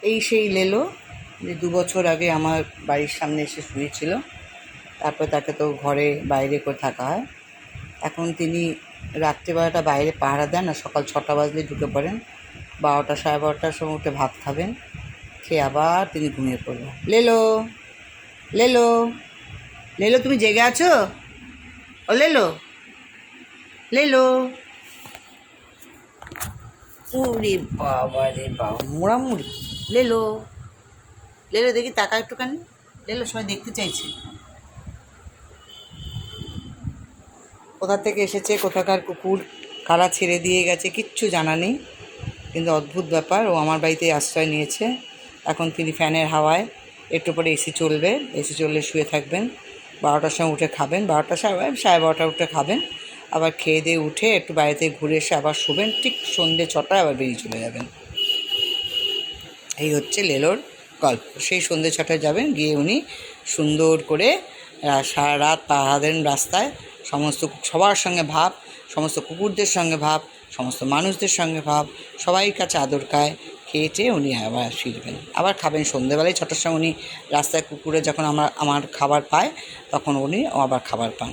এই সেই লেলো যে 2 বছর আগে আমার বাড়ির সামনে এসে শুয়েছিল। তারপর তাকে তো ঘরে বাইরে করে থাকা হয়। এখন তিনি রাত্রিবেলাটা বাইরে পাহারা দেন, আর সকাল 6টা বাজলে ঢুকে পড়েন। 12টা 12:30টার সময় উঠে ভাত খাবেন, খেয়ে আবার তিনি ঘুমিয়ে পড়বেন। লেলো, লেলো, লেলো, তুমি জেগে আছো? ও লেলো, লেলো। ওরে বাবা রে বাবা, মোড়ামুড়ি। লেলো, লেলো, দেখি তাকা একটুখানি। লেলো, সবাই দেখতে চাইছে কোথা থেকে এসেছে, কোথাকার কুকুর, কারা ছেড়ে দিয়ে গেছে, কিচ্ছু জানা নেই। কিন্তু অদ্ভুত ব্যাপার, ও আমার বাড়িতে আশ্রয় নিয়েছে। এখন তিনি ফ্যানের হাওয়ায়, একটু পরে এসি চলবে, এসি চললে শুয়ে থাকবেন। 12টার সময় উঠে খাবেন, 12টা 12:30 উঠে খাবেন, আবার খেয়ে দিয়ে উঠে একটু বাইরে থেকে ঘুরে এসে আবার শোবেন, ঠিক সন্ধ্যে 6টায় আবার বেরিয়ে চলে যাবেন। এই হচ্ছে লেলোর গল্প। সেই সন্ধ্যে 6টায় যাবেন, গিয়ে উনি সুন্দর করে সারা রাত পাহারা দেন রাস্তায়। সবার সঙ্গে ভাব, সমস্ত কুকুরদের সঙ্গে ভাব, সমস্ত মানুষদের সঙ্গে ভাব, সবাই কাছে আদর খায়। খেয়ে চেয়ে উনি আবার ফিরবেন, আবার খাবেন। সন্ধ্যেবেলায় 6টার সময় উনি রাস্তায় কুকুরে যখন আমার খাবার পায়, তখন উনি আবার খাবার পান।